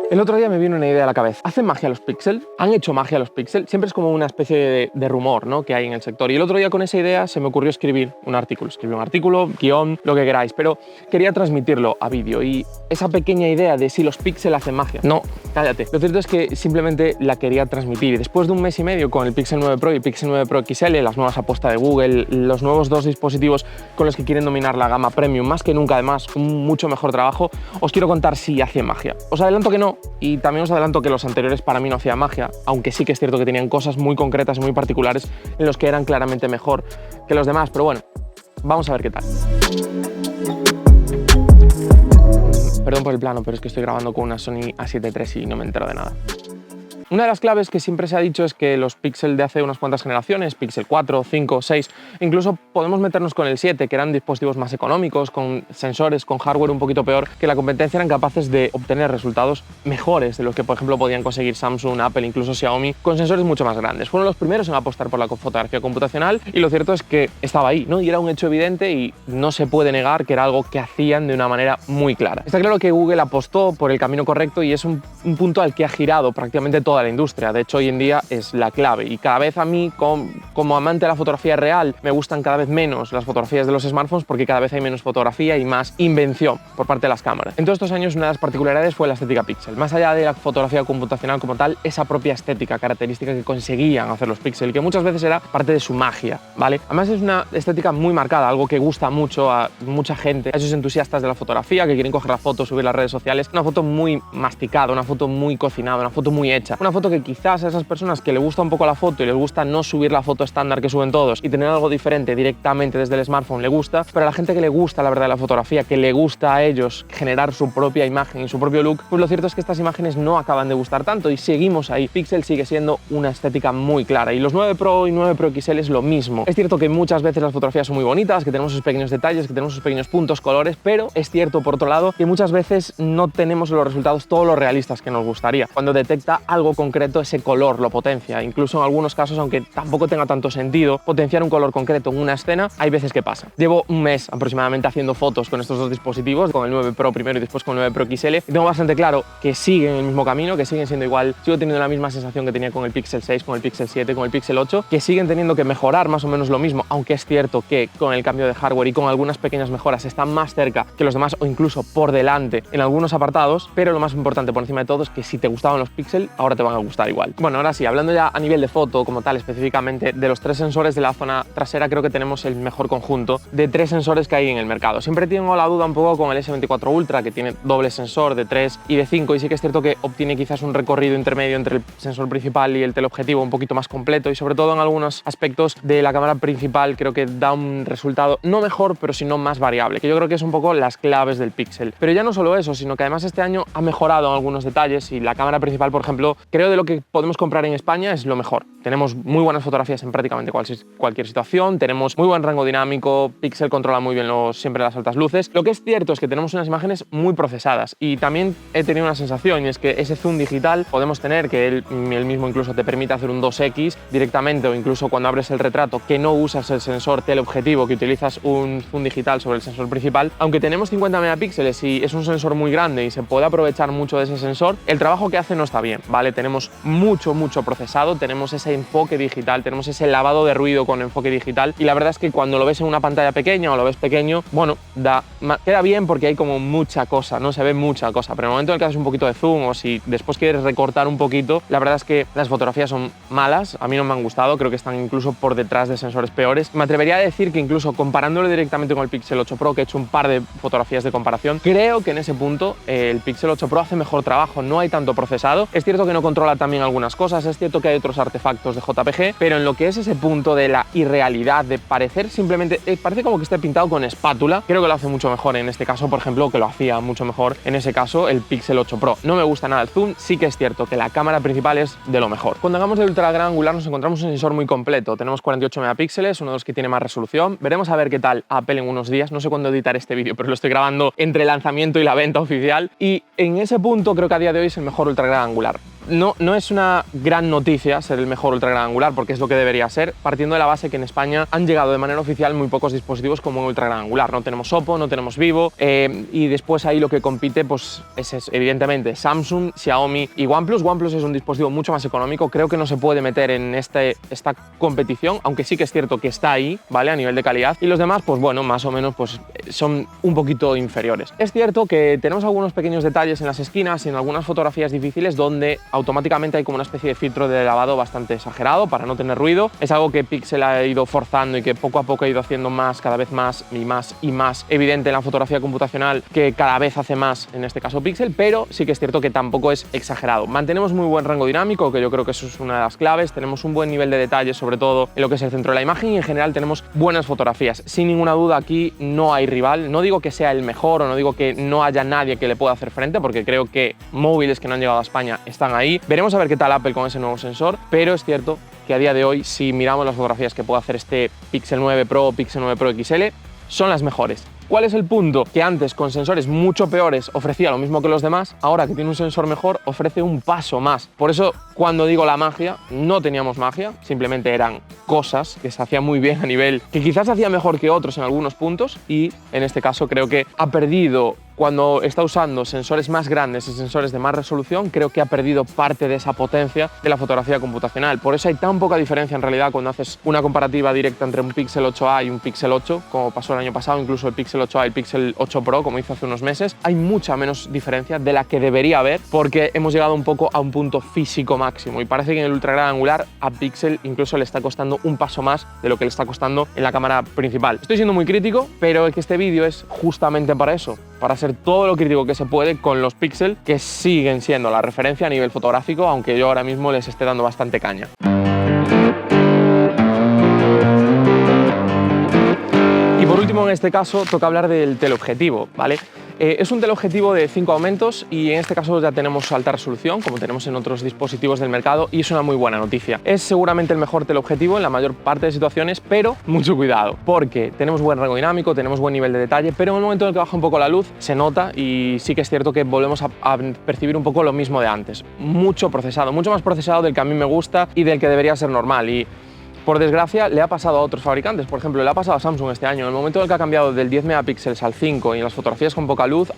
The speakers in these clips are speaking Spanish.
El otro día me vino una idea a la cabeza. ¿Hacen magia los Pixel? ¿Han hecho magia los Pixel? Siempre es como una especie de rumor, ¿no?, que hay en el sector. Y el otro día con esa idea se me ocurrió escribir un artículo. Escribí un artículo, guión, lo que queráis, pero quería transmitirlo a vídeo. Y esa pequeña idea de si los Pixel hacen magia. No, cállate. Lo cierto es que simplemente la quería transmitir. Y después de un mes y medio con el Pixel 9 Pro y Pixel 9 Pro XL, las nuevas apuestas de Google, los nuevos dos dispositivos con los que quieren dominar la gama premium, más que nunca además, un mucho mejor trabajo, os quiero contar si hacen magia. Os adelanto que no, y también os adelanto que los anteriores para mí no hacían magia, aunque sí que es cierto que tenían cosas muy concretas y muy particulares en los que eran claramente mejor que los demás, pero bueno, vamos a ver qué tal. Perdón por el plano, pero es que estoy grabando con una Sony A7 III y no me entero de nada. Una de las claves que siempre se ha dicho es que los Pixel de hace unas cuantas generaciones, Pixel 4, 5, 6, incluso podemos meternos con el 7, que eran dispositivos más económicos, con sensores, con hardware un poquito peor, que la competencia eran capaces de obtener resultados mejores de los que, por ejemplo, podían conseguir Samsung, Apple, incluso Xiaomi, con sensores mucho más grandes. Fueron los primeros en apostar por la fotografía computacional y lo cierto es que estaba ahí, ¿no? Y era un hecho evidente y no se puede negar que era algo que hacían de una manera muy clara. Está claro que Google apostó por el camino correcto y es un punto al que ha girado prácticamente toda la industria. De hecho, hoy en día es la clave y cada vez a mí, como amante de la fotografía real, me gustan cada vez menos las fotografías de los smartphones porque cada vez hay menos fotografía y más invención por parte de las cámaras. En todos estos años, una de las particularidades fue la estética Pixel. Más allá de la fotografía computacional como tal, esa propia estética característica que conseguían hacer los Pixel, que muchas veces era parte de su magia, ¿vale? Además es una estética muy marcada, algo que gusta mucho a mucha gente, a esos entusiastas de la fotografía que quieren coger la foto, subir a las redes sociales, una foto muy masticada, una foto muy cocinada, una foto muy hecha, una foto que quizás a esas personas que les gusta un poco la foto y les gusta no subir la foto estándar que suben todos y tener algo diferente directamente desde el smartphone le gusta, pero a la gente que le gusta la verdad de la fotografía, que le gusta a ellos generar su propia imagen y su propio look, pues lo cierto es que estas imágenes no acaban de gustar tanto y seguimos ahí. Pixel sigue siendo una estética muy clara y los 9 Pro y 9 Pro XL es lo mismo. Es cierto que muchas veces las fotografías son muy bonitas, que tenemos esos pequeños detalles, que tenemos esos pequeños puntos, colores, pero es cierto por otro lado que muchas veces no tenemos los resultados todos los realistas que nos gustaría. Cuando detecta algo concreto, ese color lo potencia. Incluso en algunos casos, aunque tampoco tenga tanto sentido potenciar un color concreto en una escena, hay veces que pasa. Llevo un mes aproximadamente haciendo fotos con estos dos dispositivos, con el 9 Pro primero y después con el 9 Pro XL, y tengo bastante claro que siguen el mismo camino, que siguen siendo igual, sigo teniendo la misma sensación que tenía con el Pixel 6, con el Pixel 7, con el Pixel 8, que siguen teniendo que mejorar más o menos lo mismo, aunque es cierto que con el cambio de hardware y con algunas pequeñas mejoras están más cerca que los demás o incluso por delante en algunos apartados, pero lo más importante por encima de todo es que si te gustaban los Pixel, ahora te van a gustar igual. Bueno, ahora sí, hablando ya a nivel de foto como tal, específicamente de los tres sensores de la zona trasera, creo que tenemos el mejor conjunto de tres sensores que hay en el mercado. Siempre tengo la duda un poco con el S24 Ultra, que tiene doble sensor de 3 y de 5, y sí que es cierto que obtiene quizás un recorrido intermedio entre el sensor principal y el teleobjetivo un poquito más completo, y sobre todo en algunos aspectos de la cámara principal creo que da un resultado no mejor, pero sino más variable, que yo creo que es un poco las claves del Pixel. Pero ya no solo eso, sino que además este año ha mejorado en algunos detalles y la cámara principal, por ejemplo, creo de lo que podemos comprar en España es lo mejor. Tenemos muy buenas fotografías en prácticamente cualquier situación, tenemos muy buen rango dinámico, Pixel controla muy bien siempre las altas luces. Lo que es cierto es que tenemos unas imágenes muy procesadas y también he tenido una sensación, y es que ese zoom digital podemos tener, que él mismo incluso te permite hacer un 2X directamente, o incluso cuando abres el retrato que no usas el sensor teleobjetivo, que utilizas un zoom digital sobre el sensor principal. Aunque tenemos 50 megapíxeles y es un sensor muy grande y se puede aprovechar mucho de ese sensor, el trabajo que hace no está bien, ¿vale? Tenemos mucho procesado, tenemos ese enfoque digital, tenemos ese lavado de ruido con enfoque digital, y la verdad es que cuando lo ves en una pantalla pequeña o lo ves pequeño, bueno, queda bien porque hay como mucha cosa, no se ve mucha cosa, pero en el momento en el que haces un poquito de zoom o si después quieres recortar un poquito, la verdad es que las fotografías son malas, a mí no me han gustado, creo que están incluso por detrás de sensores peores. Me atrevería a decir que incluso comparándolo directamente con el Pixel 8 Pro, que he hecho un par de fotografías de comparación, creo que en ese punto el Pixel 8 Pro hace mejor trabajo, no hay tanto procesado. Es cierto que no controla también algunas cosas, es cierto que hay otros artefactos de JPG, pero en lo que es ese punto de la irrealidad, de parecer simplemente, parece como que esté pintado con espátula, creo que lo hace mucho mejor en este caso, por ejemplo, que lo hacía mucho mejor en ese caso el Pixel 8 Pro. No me gusta nada el zoom, sí que es cierto que la cámara principal es de lo mejor. Cuando hagamos de ultra gran angular nos encontramos un sensor muy completo, tenemos 48 megapíxeles, uno de los que tiene más resolución. Veremos a ver qué tal Apple en unos días, no sé cuándo editar este vídeo, pero lo estoy grabando entre el lanzamiento y la venta oficial, y en ese punto creo que a día de hoy es el mejor ultra gran angular. no es una gran noticia ser el mejor ultra gran angular, porque es lo que debería ser, partiendo de la base que en España han llegado de manera oficial muy pocos dispositivos como un ultra gran angular. No tenemos Oppo, no tenemos Vivo, y después ahí lo que compite pues es evidentemente Samsung, Xiaomi y OnePlus. OnePlus es un dispositivo mucho más económico, creo que no se puede meter en esta competición, aunque sí que es cierto que está ahí, ¿vale? A nivel de calidad, y los demás, pues bueno, más o menos pues son un poquito inferiores. Es cierto que tenemos algunos pequeños detalles en las esquinas y en algunas fotografías difíciles donde automáticamente hay como una especie de filtro de lavado bastante exagerado para no tener ruido. Es algo que Pixel ha ido forzando y que poco a poco ha ido haciendo cada vez más y más evidente en la fotografía computacional, que cada vez hace más en este caso Pixel, pero sí que es cierto que tampoco es exagerado. Mantenemos muy buen rango dinámico, que yo creo que eso es una de las claves. Tenemos un buen nivel de detalle, sobre todo en lo que es el centro de la imagen, y en general tenemos buenas fotografías. Sin ninguna duda aquí no hay rival. No digo que sea el mejor o no digo que no haya nadie que le pueda hacer frente, porque creo que móviles que no han llegado a España están ahí. Veremos a ver qué tal Apple con ese nuevo sensor, pero es cierto que a día de hoy, si miramos las fotografías que puede hacer este Pixel 9 Pro o Pixel 9 Pro XL, son las mejores. ¿Cuál es el punto? Que antes con sensores mucho peores ofrecía lo mismo que los demás, ahora que tiene un sensor mejor ofrece un paso más. Por eso cuando digo la magia, no teníamos magia, simplemente eran cosas que se hacían muy bien a nivel, que quizás hacía mejor que otros en algunos puntos, y en este caso creo que ha perdido, cuando está usando sensores más grandes y sensores de más resolución, creo que ha perdido parte de esa potencia de la fotografía computacional. Por eso hay tan poca diferencia en realidad cuando haces una comparativa directa entre un Pixel 8a y un Pixel 8, como pasó el año pasado, incluso el Pixel 8a y el Pixel 8 Pro, como hizo hace unos meses. Hay mucha menos diferencia de la que debería haber, porque hemos llegado un poco a un punto físico máximo, y parece que en el ultra gran angular a Pixel incluso le está costando un paso más de lo que le está costando en la cámara principal. Estoy siendo muy crítico, pero es que este vídeo es justamente para eso, para ser todo lo crítico que se puede con los Pixel, que siguen siendo la referencia a nivel fotográfico, aunque yo ahora mismo les esté dando bastante caña. Y por último, en este caso, toca hablar del teleobjetivo, ¿vale? Es un teleobjetivo de 5 aumentos y en este caso ya tenemos alta resolución, como tenemos en otros dispositivos del mercado, y es una muy buena noticia. Es seguramente el mejor teleobjetivo en la mayor parte de situaciones, pero mucho cuidado, porque tenemos buen rango dinámico, tenemos buen nivel de detalle, pero en el momento en el que baja un poco la luz se nota, y sí que es cierto que volvemos a percibir un poco lo mismo de antes. Mucho procesado, mucho más procesado del que a mí me gusta y del que debería ser normal. Y por desgracia le ha pasado a otros fabricantes, por ejemplo le ha pasado a Samsung este año. En el momento en el que ha cambiado del 10 megapíxeles al 5 y en las fotografías con poca luz,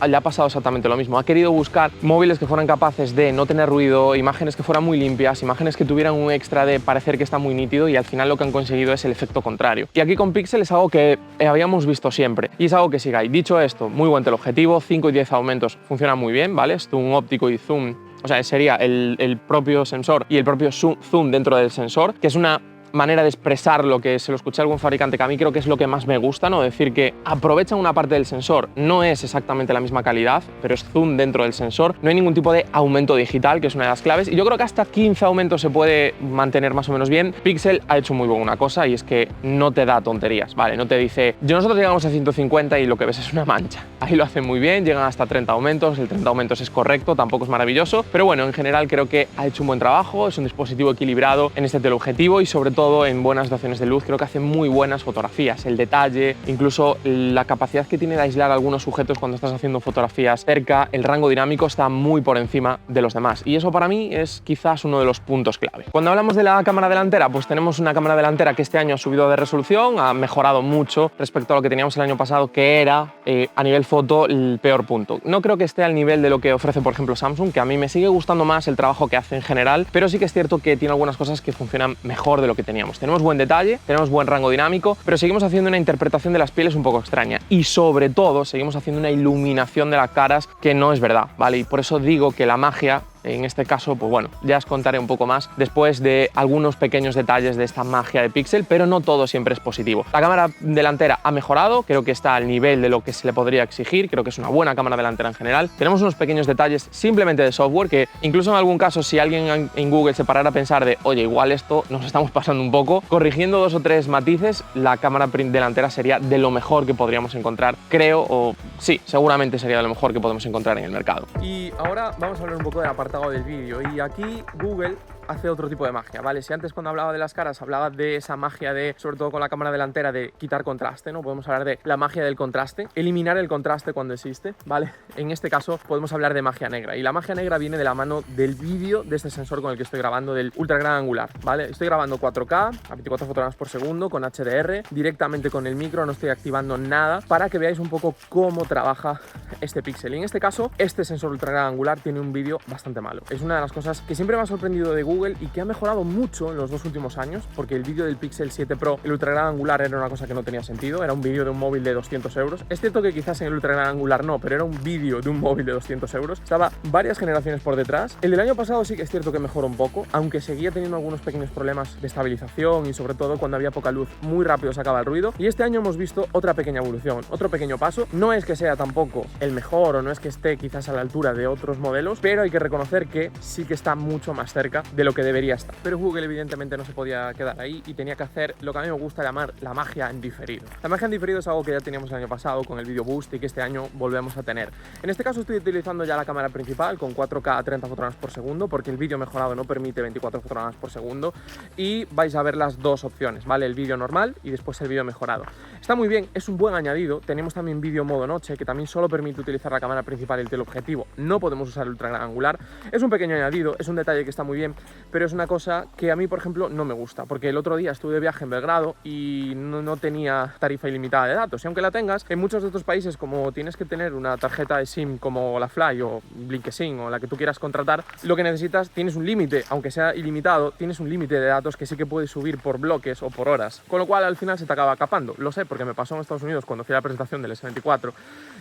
le ha pasado exactamente lo mismo. Ha querido buscar móviles que fueran capaces de no tener ruido, imágenes que fueran muy limpias, imágenes que tuvieran un extra de parecer que está muy nítido, y al final lo que han conseguido es el efecto contrario. Y aquí con Pixel es algo que habíamos visto siempre y es algo que sigue ahí. Dicho esto, muy buen teleobjetivo, 5 y 10 aumentos funcionan muy bien, ¿vale? Zoom óptico y zoom, o sea, sería el propio sensor y el propio zoom dentro del sensor, que es una manera de expresar lo que se lo escuché a algún fabricante, que a mí creo que es lo que más me gusta, ¿no? Decir que aprovechan una parte del sensor, no es exactamente la misma calidad, pero es zoom dentro del sensor, no hay ningún tipo de aumento digital, que es una de las claves, y yo creo que hasta 15 aumentos se puede mantener más o menos bien. Pixel ha hecho muy buena cosa, y es que no te da tonterías, ¿vale? No te dice, nosotros llegamos a 150 y lo que ves es una mancha. Ahí lo hacen muy bien, llegan hasta 30 aumentos, el 30 aumentos es correcto, tampoco es maravilloso, pero bueno, en general creo que ha hecho un buen trabajo, es un dispositivo equilibrado en este teleobjetivo y sobre todo en buenas situaciones de luz. Creo que hace muy buenas fotografías, el detalle, incluso la capacidad que tiene de aislar algunos sujetos cuando estás haciendo fotografías cerca, el rango dinámico está muy por encima de los demás, y eso para mí es quizás uno de los puntos clave. Cuando hablamos de la cámara delantera, pues tenemos una cámara delantera que este año ha subido de resolución, ha mejorado mucho respecto a lo que teníamos el año pasado, que era a nivel foto el peor punto. No creo que esté al nivel de lo que ofrece por ejemplo Samsung, que a mí me sigue gustando más el trabajo que hace en general, pero sí que es cierto que tiene algunas cosas que funcionan mejor de lo que teníamos. Tenemos buen detalle, tenemos buen rango dinámico, pero seguimos haciendo una interpretación de las pieles un poco extraña, y sobre todo seguimos haciendo una iluminación de las caras que no es verdad, ¿vale? Y por eso digo que la magia en este caso, pues bueno, ya os contaré un poco más después de algunos pequeños detalles de esta magia de Pixel, pero no todo siempre es positivo. La cámara delantera ha mejorado, creo que está al nivel de lo que se le podría exigir, creo que es una buena cámara delantera en general. Tenemos unos pequeños detalles simplemente de software que incluso en algún caso, si alguien en Google se parara a pensar de, oye, igual esto nos estamos pasando un poco, corrigiendo 2 o 3 matices, la cámara delantera sería de lo mejor que podríamos encontrar, creo, o sí, seguramente sería de lo mejor que podemos encontrar en el mercado. Y ahora vamos a hablar un poco de la parte del vídeo, y aquí Google hace otro tipo de magia, ¿vale? Si antes cuando hablaba de las caras hablaba de esa magia de, sobre todo con la cámara delantera, de quitar contraste, ¿no? Podemos hablar de la magia del contraste, eliminar el contraste cuando existe, ¿vale? En este caso podemos hablar de magia negra, y la magia negra viene de la mano del vídeo de este sensor con el que estoy grabando, del ultra gran angular, ¿vale? Estoy grabando 4K a 24 fotogramas por segundo con HDR, directamente con el micro, no estoy activando nada, para que veáis un poco cómo trabaja este píxel. Y en este caso, este sensor ultra gran angular tiene un vídeo bastante malo. Es una de las cosas que siempre me ha sorprendido de Google y que ha mejorado mucho en los 2 últimos años, porque el vídeo del Pixel 7 Pro, el ultra gran angular, era una cosa que no tenía sentido, era un vídeo de un móvil de 200 euros. Es cierto que quizás en el ultra gran angular no, pero era un vídeo de un móvil de 200 euros. Estaba varias generaciones por detrás. El del año pasado sí que es cierto que mejoró un poco, aunque seguía teniendo algunos pequeños problemas de estabilización y sobre todo cuando había poca luz, muy rápido sacaba el ruido. Y este año hemos visto otra pequeña evolución, otro pequeño paso. No es que sea tampoco el mejor o no es que esté quizás a la altura de otros modelos, pero hay que reconocer que sí que está mucho más cerca de lo que debería estar. Pero Google evidentemente no se podía quedar ahí y tenía que hacer lo que a mí me gusta llamar la magia en diferido. La magia en diferido es algo que ya teníamos el año pasado con el Video Boost y que este año volvemos a tener. En este caso estoy utilizando ya la cámara principal con 4K a 30 fotogramas por segundo, porque el vídeo mejorado no permite 24 fotogramas por segundo, y vais a ver las dos opciones, ¿vale? El vídeo normal y después el vídeo mejorado. Está muy bien, es un buen añadido. Tenemos también vídeo modo noche, que también solo permite utilizar la cámara principal y el teleobjetivo. No podemos usar el ultra gran angular. Es un pequeño añadido, es un detalle que está muy bien, pero es una cosa que a mí, por ejemplo, no me gusta, porque el otro día estuve de viaje en Belgrado y no tenía tarifa ilimitada de datos, y aunque la tengas, en muchos de estos países, como tienes que tener una tarjeta de SIM como la Fly o Blinkesym o la que tú quieras contratar, lo que necesitas, tienes un límite, aunque sea ilimitado, tienes un límite de datos que sí que puedes subir por bloques o por horas, con lo cual al final se te acaba capando. Lo sé porque me pasó en Estados Unidos cuando fui a la presentación del S24,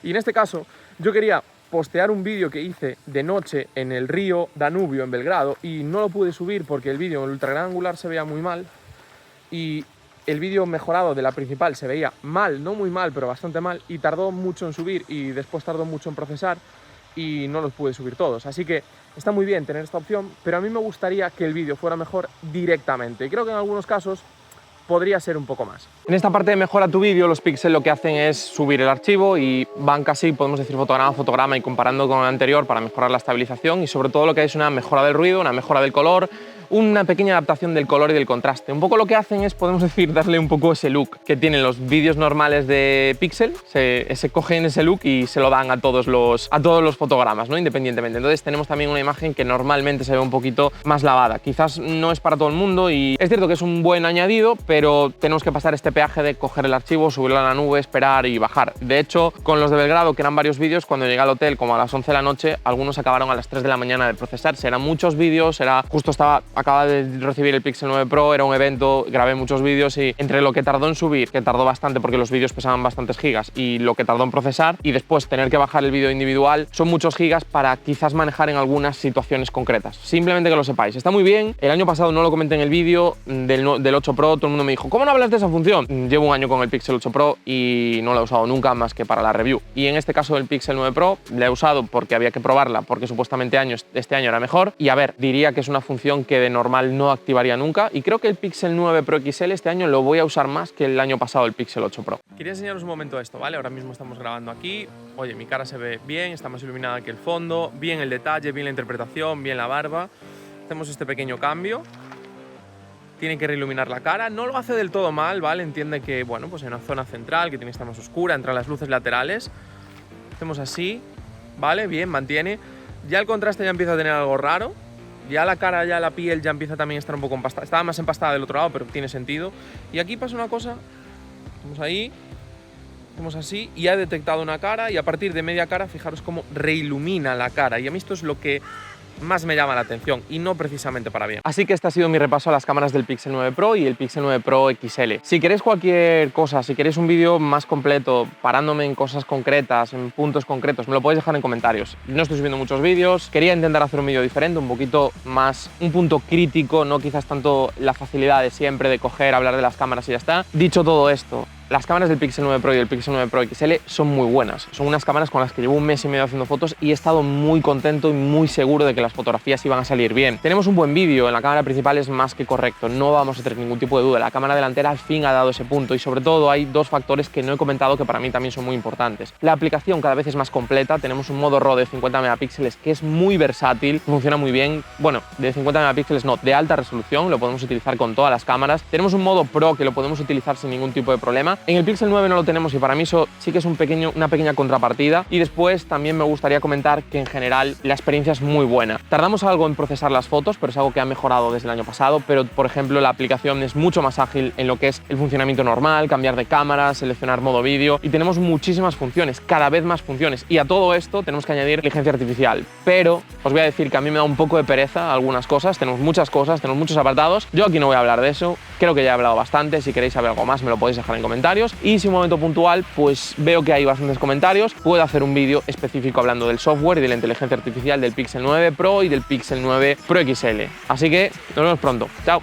y en este caso yo quería postear un vídeo que hice de noche en el río Danubio en Belgrado y no lo pude subir porque el vídeo en el ultra gran angular se veía muy mal y el vídeo mejorado de la principal se veía mal, no muy mal, pero bastante mal, y tardó mucho en subir y después tardó mucho en procesar y no los pude subir todos. Así que está muy bien tener esta opción, pero a mí me gustaría que el vídeo fuera mejor directamente, y creo que en algunos casos podría ser un poco más. En esta parte de mejora tu vídeo, los Pixel lo que hacen es subir el archivo y van casi, podemos decir, fotograma a fotograma y comparando con el anterior para mejorar la estabilización, y sobre todo lo que hay es una mejora del ruido, una mejora del color, una pequeña adaptación del color y del contraste. Un poco lo que hacen es, podemos decir, darle un poco ese look que tienen los vídeos normales de Pixel, se cogen ese look y se lo dan a todos los fotogramas, ¿no? Independientemente. Entonces tenemos también una imagen que normalmente se ve un poquito más lavada. Quizás no es para todo el mundo y es cierto que es un buen añadido, pero tenemos que pasar este peaje de coger el archivo, subirlo a la nube, esperar y bajar. De hecho, con los de Belgrado, que eran varios vídeos, cuando llegué al hotel como a las 11 de la noche, algunos acabaron a las 3 de la mañana de procesarse. Eran muchos vídeos, acababa de recibir el Pixel 9 Pro, era un evento, grabé muchos vídeos y entre lo que tardó en subir, que tardó bastante porque los vídeos pesaban bastantes gigas, y lo que tardó en procesar y después tener que bajar el vídeo individual, son muchos gigas para quizás manejar en algunas situaciones concretas. Simplemente que lo sepáis. Está muy bien. El año pasado no lo comenté en el vídeo del 8 Pro, todo el mundo me dijo, ¿cómo no hablas de esa función? Llevo un año con el Pixel 8 Pro y no lo he usado nunca más que para la review. Y en este caso el Pixel 9 Pro la he usado porque había que probarla, porque supuestamente este año era mejor, y a ver, diría que es una función que de normal no activaría nunca, y creo que el Pixel 9 Pro XL este año lo voy a usar más que el año pasado el Pixel 8 Pro. Quería enseñaros un momento esto, ¿vale? Ahora mismo estamos grabando aquí. Oye, mi cara se ve bien, está más iluminada que el fondo, bien el detalle, bien la interpretación, bien la barba. Hacemos este pequeño cambio. Tiene que reiluminar la cara, no lo hace del todo mal, ¿vale? Entiende que, bueno, pues hay una zona central que tiene que estar más oscura, entre las luces laterales. Hacemos así, ¿vale? Bien, mantiene. Ya el contraste ya empieza a tener algo raro. Ya la cara, ya la piel ya empieza también a estar un poco empastada. Estaba más empastada del otro lado, pero tiene sentido. Y aquí pasa una cosa, vamos ahí, hacemos así, y ha detectado una cara, y a partir de media cara, fijaros cómo reilumina la cara. Y a mí esto es lo que más me llama la atención, y no precisamente para bien. Así que este ha sido mi repaso a las cámaras del Pixel 9 Pro y el Pixel 9 Pro XL. Si queréis cualquier cosa, si queréis un vídeo más completo, parándome en cosas concretas, en puntos concretos, me lo podéis dejar en comentarios. No estoy subiendo muchos vídeos, quería intentar hacer un vídeo diferente, un poquito más, un punto crítico, no quizás tanto la facilidad de siempre de coger, hablar de las cámaras y ya está. Dicho todo esto, las cámaras del Pixel 9 Pro y del Pixel 9 Pro XL son muy buenas. Son unas cámaras con las que llevo un mes y medio haciendo fotos y he estado muy contento y muy seguro de que las fotografías iban a salir bien. Tenemos un buen vídeo, en la cámara principal es más que correcto, no vamos a tener ningún tipo de duda. La cámara delantera al fin ha dado ese punto y sobre todo hay dos factores que no he comentado que para mí también son muy importantes. La aplicación cada vez es más completa, tenemos un modo RAW de 50 megapíxeles que es muy versátil, funciona muy bien, bueno, de 50 megapíxeles no, de alta resolución, lo podemos utilizar con todas las cámaras. Tenemos un modo Pro que lo podemos utilizar sin ningún tipo de problema. En el Pixel 9 no lo tenemos y para mí eso sí que es una pequeña contrapartida. Y después también me gustaría comentar que en general la experiencia es muy buena. Tardamos algo en procesar las fotos, pero es algo que ha mejorado desde el año pasado, pero por ejemplo la aplicación es mucho más ágil en lo que es el funcionamiento normal, cambiar de cámara, seleccionar modo vídeo y tenemos muchísimas funciones, cada vez más funciones y a todo esto tenemos que añadir inteligencia artificial, pero os voy a decir que a mí me da un poco de pereza algunas cosas, tenemos muchas cosas, tenemos muchos apartados, yo aquí no voy a hablar de eso, creo que ya he hablado bastante, si queréis saber algo más me lo podéis dejar en comentarios y si un momento puntual pues veo que hay bastantes comentarios, puedo hacer un vídeo específico hablando del software y de la inteligencia artificial del Pixel 9 Pro y del Pixel 9 Pro XL, así que nos vemos pronto, chao.